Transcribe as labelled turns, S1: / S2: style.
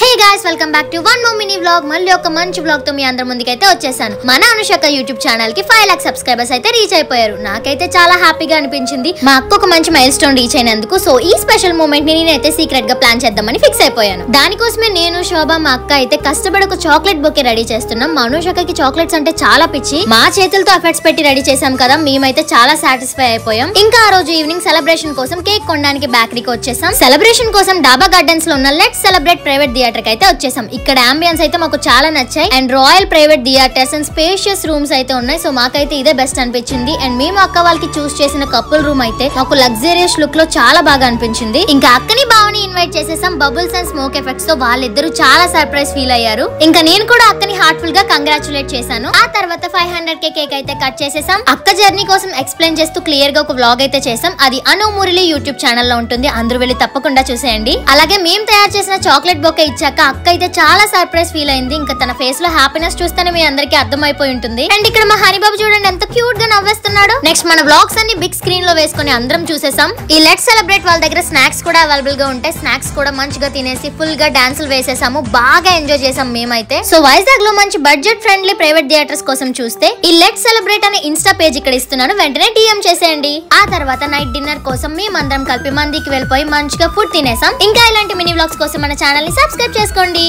S1: Hey guys, welcome back to one more mini vlog. మళ్ళీ ఒక మంచి vlog తో మీ అందరి ముందుకైతే వచ్చేసాను. మన అనుషక యూట్యూబ్ ఛానల్ కి 5 लाख సబ్స్క్రైబర్స్ అయితే రీచ్ అయిపోయారు. నాకైతే చాలా హ్యాపీగా అనిపించింది. మా అక్క ఒక మంచి మైల్ స్టోన్ రీచ్ అయినందుకు. సో ఈ స్పెషల్ మూమెంట్ ని నేనైతే సీక్రెట్ గా ప్లాన్ చేద్దామని ఫిక్స్ అయిపోయాను. దానికోసమే నేను శోభ మా అక్క అయితే కష్టపడి ఒక చాక్లెట్ బొకే రెడీ చేస్తున్నాం. మా అనుషకకి చాక్లెట్స్ అంటే చాలా పిచ్చి. మా చేతులతో ఎఫర్ట్స్ పెట్టి రెడీ చేసాం కదా, మేమైతే చాలా సాటిస్ఫై అయిపోయాం. ఇంకా ఆ రోజు ఈవినింగ్ సెలబ్రేషన్ కోసం కేక్ కొనడానికి బేకరీకి వచ్చేసాం. సెలబ్రేషన్ కోసం డాబా గార్డెన్స్ లో ఉన్న లెట్స్ సెలబ్రేట్ ప్రైవేట్ థియేటర్ కి అయితే వచ్చేసాం. ఇక్కడ అంబియన్స్ అయితే మాకు చాలా నచ్చాయి. And royal private theatres and spacious rooms అయితే ఉన్నాయి. సో మాకైతే ఇదే బెస్ట్ అనిపించింది. అండ్ మేము అక్క వాళ్ళకి చూస్ చేసిన కపుల్ రూమ్ అయితే మాకు లగ్జరియస్ లుక్ లో చాలా బాగా అనిపించింది. ఇంకా అక్కని బావని ఇన్వైట్ చేసేసాం. బబుల్స్ అండ్ స్మోక్ ఎఫెక్ట్స్ తో వాళ్ళిద్దరూ చాలా సర్ప్రైజ్ ఫీల్ అయ్యారు. ఇంకా నేను కూడా అక్కని హార్ట్ఫుల్ గా కంగ్రాచులేట్ చేశాను. ఆ తర్వాత 500K కేక్ అయితే కట్ చేసేసాం. అక్క జర్నీ కోసం ఎక్స్ప్లెయిన్ చేస్తూ క్లియర్ గా ఒక వ్లాగ్ అయితే చేసాం. అది అను మురళి యూట్యూబ్ ఛానల్ లో ఉంటుంది. అందరూ వెళ్ళి తప్పకుండా చూసేయండి. అలాగే మేము తయారు చేసిన చాక్లెట్ బొకే ఇచ్చాక అక్క అయితే చాలా సర్ప్రైజ్ ఫీల్ అయింది. ఇంకా తన ఫేస్ లో హ్యాపీనెస్ చూస్తేనే మీ అందరికీ అర్థమైపోయి ఉంటుంది. అండ్ ఇక్కడ మా హరిబాబు చూడండి ఎంత క్యూట్ గా నవ్వేస్తున్నాడు. నెక్స్ట్ మన వ్లాగ్స్ అన్ని బిగ్ స్క్రీన్ లో వేసుకుని అందరం చూసేసాం. ఈ లెట్ సెలబ్రేట్ వాళ్ళ దగ్గర స్నాక్స్ కూడా అవైలబుల్ గా ఉంటాయి. స్నాక్స్ కూడా మంచిగా తినేసి ఫుల్ గా డాన్సులు వేసేసాము. బాగా ఎంజాయ్ చేసాం మేమైతే. సో వైజాగ్ లో మంచి బడ్జెట్ ఫ్రెండ్లీ ప్రైవేట్ థియేటర్స్ కోసం చూస్తే ఈ లెట్ సెలబ్రేట్ అనే ఇన్స్టా పేజ్ ఇక్కడ ఇస్తున్నాను, వెంటనే DM చేసేయండి. ఆ తర్వాత నైట్ డిన్నర్ కోసం మేమందరం కలిపి మందికి వెళ్ళిపోయి మంచిగా ఫుడ్ తినేసాం. ఇంకా ఇలాంటి మినీ వ్లాగ్స్ కోసం మన ఛానల్ ని సబ్స్క్రైబ్ చేసుకోండి.